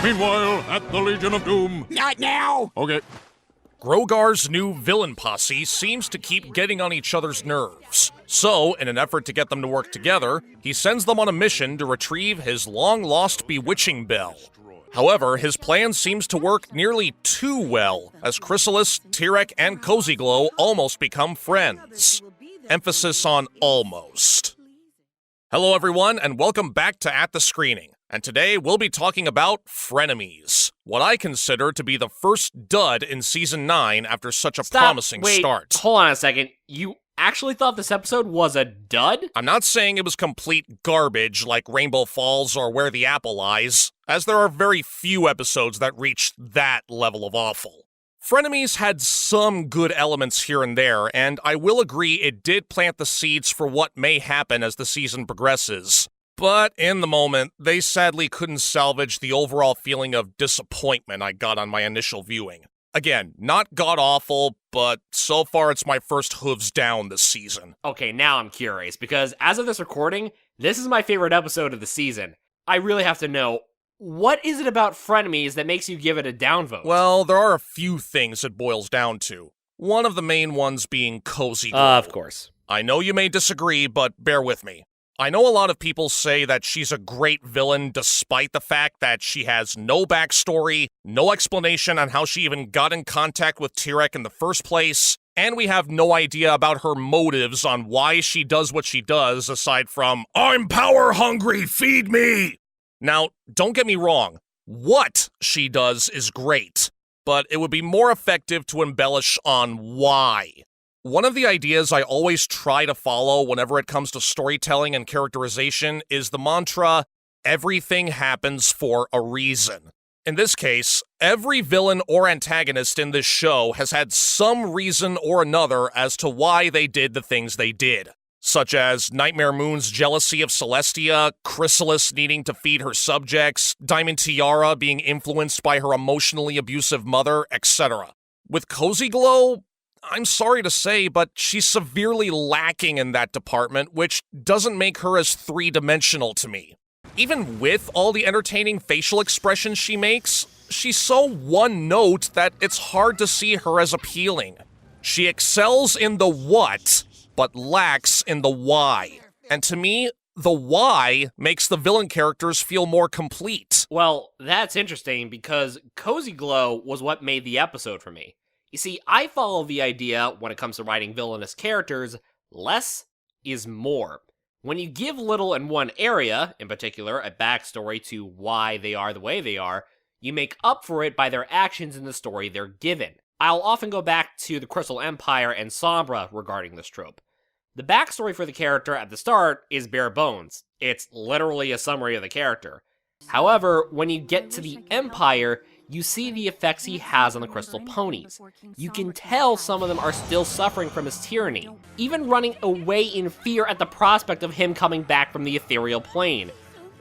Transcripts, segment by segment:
Meanwhile, at the Legion of Doom. Not now! Okay. Grogar's new villain posse seems to keep getting on each other's nerves. So, in an effort to get them to work together, he sends them on a mission to retrieve his long-lost bewitching bell. However, his plan seems to work nearly too well, as Chrysalis, Tyrek, and Cozy Glow almost become friends. Emphasis on almost. Hello everyone, and welcome back to At the Screening. And today we'll be talking about Frenemies, what I consider to be the first dud in Season 9 after such a promising start. Hold on a second. You actually thought this episode was a dud? I'm not saying it was complete garbage like Rainbow Falls or Where the Apple Lies, as there are very few episodes that reach that level of awful. Frenemies had some good elements here and there, and I will agree it did plant the seeds for what may happen as the season progresses. But in the moment, they sadly couldn't salvage the overall feeling of disappointment I got on my initial viewing. Again, not god-awful, but so far it's my first hooves down this season. Okay, now I'm curious, because as of this recording, this is my favorite episode of the season. I really have to know, what is it about Frenemies that makes you give it a downvote? Well, there are a few things it boils down to. One of the main ones being Cozy Glow. Of course. I know you may disagree, but bear with me. I know a lot of people say that she's a great villain despite the fact that she has no backstory, no explanation on how she even got in contact with Tyrek in the first place, and we have no idea about her motives on why she does what she does aside from, "I'm power hungry, feed me!" Now, don't get me wrong, what she does is great, but it would be more effective to embellish on why. One of the ideas I always try to follow whenever it comes to storytelling and characterization is the mantra, everything happens for a reason. In this case, every villain or antagonist in this show has had some reason or another as to why they did the things they did, such as Nightmare Moon's jealousy of Celestia, Chrysalis needing to feed her subjects, Diamond Tiara being influenced by her emotionally abusive mother, etc. With Cozy Glow, I'm sorry to say, but she's severely lacking in that department, which doesn't make her as three-dimensional to me. Even with all the entertaining facial expressions she makes, she's so one-note that it's hard to see her as appealing. She excels in the what, but lacks in the why. And to me, the why makes the villain characters feel more complete. Well, that's interesting because Cozy Glow was what made the episode for me. You see, I follow the idea when it comes to writing villainous characters, less is more. When you give little in one area, in particular a backstory to why they are the way they are, you make up for it by their actions in the story they're given. I'll often go back to the Crystal Empire and Sombra regarding this trope. The backstory for the character at the start is bare bones. It's literally a summary of the character. However, when you get to the Empire, you see the effects he has on the Crystal Ponies. You can tell some of them are still suffering from his tyranny, even running away in fear at the prospect of him coming back from the ethereal plane.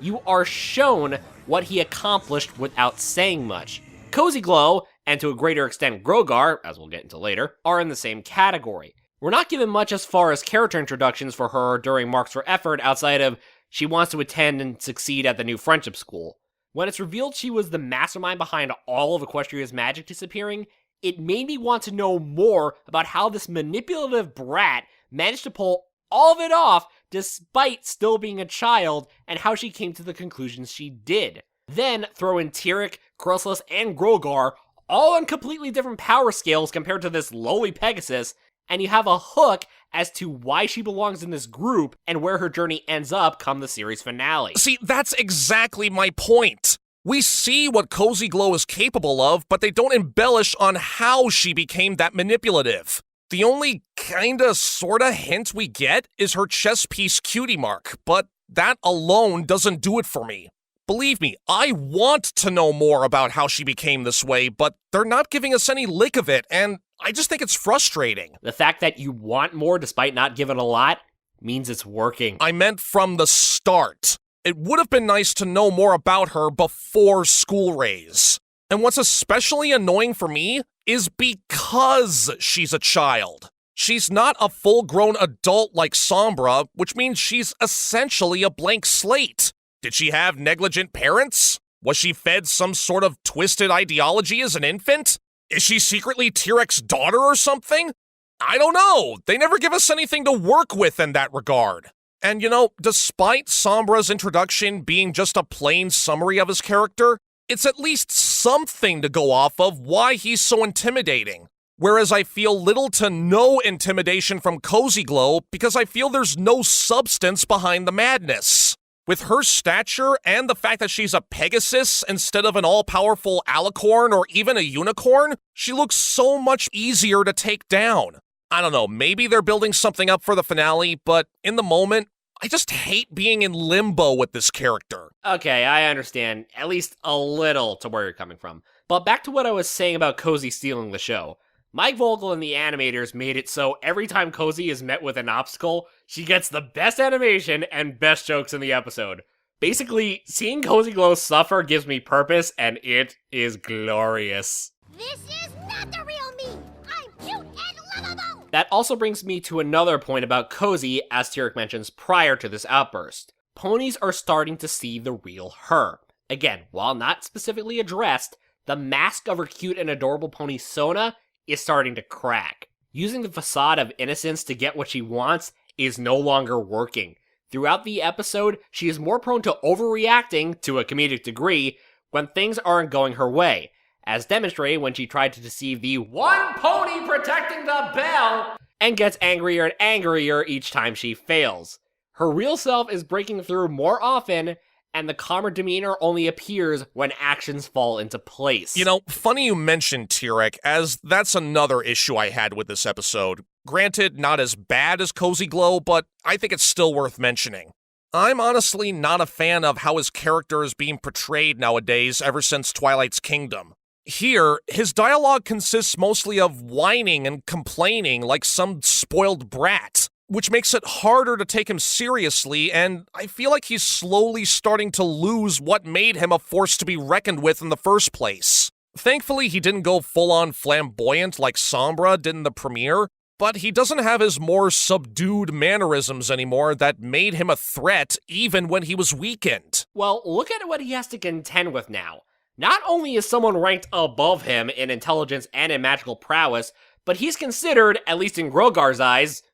You are shown what he accomplished without saying much. Cozy Glow, and to a greater extent Grogar, as we'll get into later, are in the same category. We're not given much as far as character introductions for her during Marks for Effort outside of she wants to attend and succeed at the new friendship school. When it's revealed she was the mastermind behind all of Equestria's magic disappearing, it made me want to know more about how this manipulative brat managed to pull all of it off despite still being a child and how she came to the conclusions she did. Then throw in Tyrek, Chrysalis, and Grogar, all on completely different power scales compared to this lowly Pegasus, and you have a hook as to why she belongs in this group and where her journey ends up come the series finale. See, that's exactly my point. We see what Cozy Glow is capable of, but they don't embellish on how she became that manipulative. The only kinda sorta hint we get is her chess piece cutie mark, but that alone doesn't do it for me. Believe me, I want to know more about how she became this way, but they're not giving us any lick of it, and I just think it's frustrating. The fact that you want more despite not giving a lot means it's working. I meant from the start. It would have been nice to know more about her before School Raise. And what's especially annoying for me is because she's a child. She's not a full-grown adult like Sombra, which means she's essentially a blank slate. Did she have negligent parents? Was she fed some sort of twisted ideology as an infant? Is she secretly T-Rex's daughter or something? I don't know. They never give us anything to work with in that regard. And despite Sombra's introduction being just a plain summary of his character, it's at least something to go off of why he's so intimidating. Whereas I feel little to no intimidation from Cozy Glow because I feel there's no substance behind the madness. With her stature and the fact that she's a Pegasus instead of an all-powerful alicorn or even a unicorn, she looks so much easier to take down. I don't know, maybe they're building something up for the finale, but in the moment, I just hate being in limbo with this character. Okay, I understand at least a little to where you're coming from. But back to what I was saying about Cozy stealing the show. Mike Vogel and the animators made it so every time Cozy is met with an obstacle, she gets the best animation and best jokes in the episode. Basically, seeing Cozy Glow suffer gives me purpose, and it is glorious. This is not the real me! I'm cute and lovable! That also brings me to another point about Cozy, as Tyrek mentions prior to this outburst. Ponies are starting to see the real her. Again, while not specifically addressed, the mask of her cute and adorable pony Sona is starting to crack. Using the facade of innocence to get what she wants is no longer working. Throughout the episode, she is more prone to overreacting, to a comedic degree, when things aren't going her way, as demonstrated when she tried to deceive the one pony protecting the bell, and gets angrier and angrier each time she fails. Her real self is breaking through more often, and the calmer demeanor only appears when actions fall into place. Funny you mentioned Tyrek, as that's another issue I had with this episode. Granted, not as bad as Cozy Glow, but I think it's still worth mentioning. I'm honestly not a fan of how his character is being portrayed nowadays ever since Twilight's Kingdom. Here, his dialogue consists mostly of whining and complaining like some spoiled brat, which makes it harder to take him seriously, and I feel like he's slowly starting to lose what made him a force to be reckoned with in the first place. Thankfully, he didn't go full-on flamboyant like Sombra did in the premiere, but he doesn't have his more subdued mannerisms anymore that made him a threat even when he was weakened. Well, look at what he has to contend with now. Not only is someone ranked above him in intelligence and in magical prowess, but he's considered, at least in Grogar's eyes,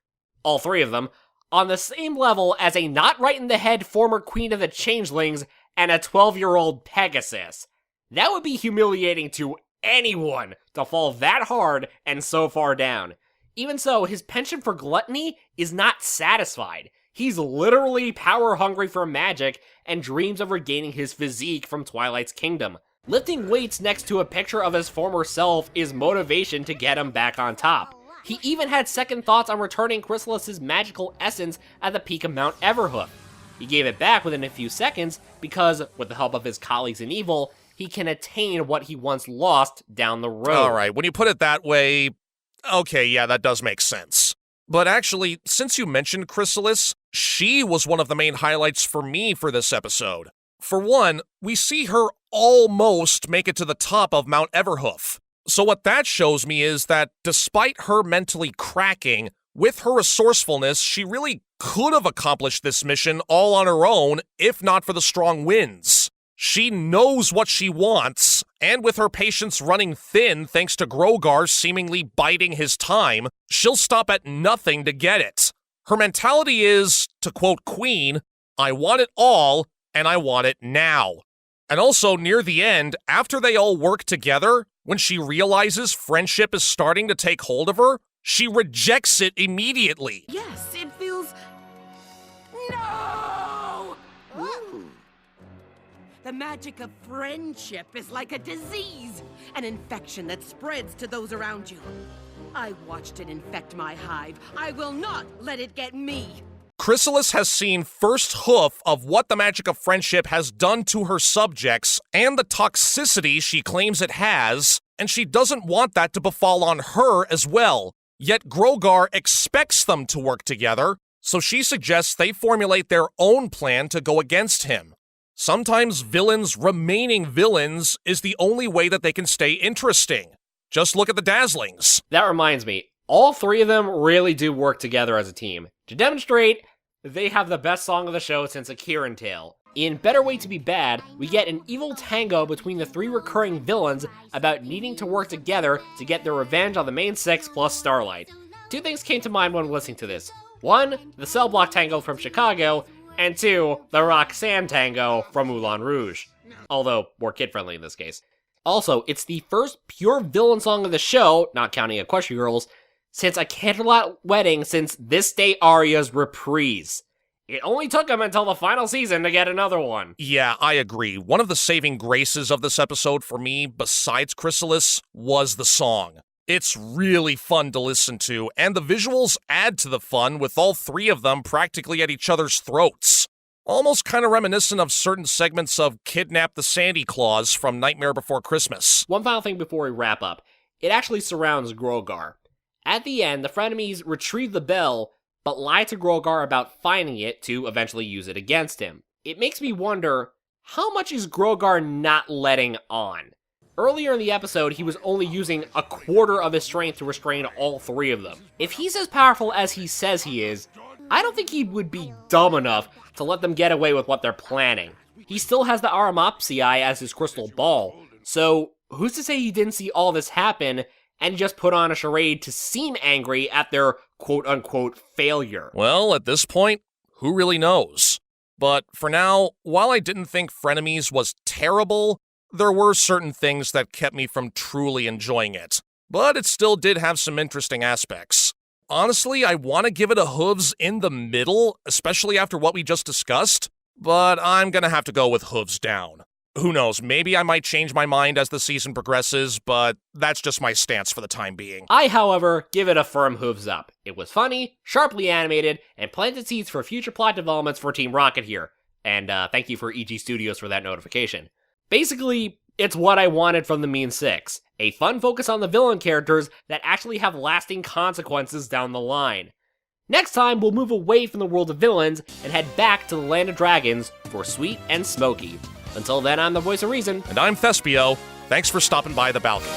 all three of them, on the same level as a not-right-in-the-head former Queen of the Changelings and a 12-year-old Pegasus. That would be humiliating to anyone to fall that hard and so far down. Even so, his penchant for gluttony is not satisfied. He's literally power-hungry for magic and dreams of regaining his physique from Twilight's Kingdom. Lifting weights next to a picture of his former self is motivation to get him back on top. He even had second thoughts on returning Chrysalis' magical essence at the peak of Mount Everhoof. He gave it back within a few seconds because, with the help of his colleagues in evil, he can attain what he once lost down the road. Alright, when you put it that way, okay, yeah, that does make sense. But actually, since you mentioned Chrysalis, she was one of the main highlights for me for this episode. For one, we see her almost make it to the top of Mount Everhoof. So what that shows me is that despite her mentally cracking, with her resourcefulness, she really could have accomplished this mission all on her own, if not for the strong winds. She knows what she wants, and with her patience running thin thanks to Grogar seemingly biding his time, she'll stop at nothing to get it. Her mentality is, to quote Queen, I want it all, and I want it now. And also, near the end, after they all work together, when she realizes friendship is starting to take hold of her, she rejects it immediately. Yes, it feels... No! Ooh. The magic of friendship is like a disease, an infection that spreads to those around you. I watched it infect my hive. I will not let it get me. Chrysalis has seen first hoof of what the magic of friendship has done to her subjects and the toxicity she claims it has, and she doesn't want that to befall on her as well. Yet Grogar expects them to work together, so she suggests they formulate their own plan to go against him. Sometimes villains remaining villains is the only way that they can stay interesting. Just look at the Dazzlings. That reminds me, all three of them really do work together as a team. To demonstrate, they have the best song of the show since A Kirin Tale. In Better Way to Be Bad, we get an evil tango between the 3 recurring villains about needing to work together to get their revenge on the main 6 plus Starlight. 2 things came to mind when listening to this. 1, the Cell Block Tango from Chicago, and 2, the Roxanne Tango from Moulin Rouge. Although, more kid-friendly in this case. Also, it's the first pure villain song of the show, not counting Equestria Girls, since A Candlelight Wedding since This Day Aria's reprise. It only took him until the final season to get another one. Yeah, I agree. One of the saving graces of this episode for me, besides Chrysalis, was the song. It's really fun to listen to, and the visuals add to the fun with all 3 of them practically at each other's throats. Almost kind of reminiscent of certain segments of Kidnap the Sandy Claus from Nightmare Before Christmas. One final thing before we wrap up. It actually surrounds Grogar. At the end, the Frenemies retrieve the bell, but lie to Grogar about finding it to eventually use it against him. It makes me wonder, how much is Grogar not letting on? Earlier in the episode, he was only using a quarter of his strength to restrain all 3 of them. If he's as powerful as he says he is, I don't think he would be dumb enough to let them get away with what they're planning. He still has the Aramopsii as his crystal ball, so who's to say he didn't see all this happen and just put on a charade to seem angry at their quote-unquote failure? Well, at this point, who really knows? But for now, while I didn't think Frenemies was terrible, there were certain things that kept me from truly enjoying it. But it still did have some interesting aspects. Honestly, I want to give it a hooves in the middle, especially after what we just discussed, but I'm gonna have to go with hooves down. Who knows, maybe I might change my mind as the season progresses, but that's just my stance for the time being. I, however, give it a firm hooves up. It was funny, sharply animated, and planted seeds for future plot developments for Team Rocket here. And thank you for EG Studios for that notification. Basically, it's what I wanted from the Mean Six. A fun focus on the villain characters that actually have lasting consequences down the line. Next time, we'll move away from the world of villains and head back to the Land of Dragons for Sweet and Smoky. Until then, I'm the voice of reason. And I'm Thespio. Thanks for stopping by the balcony.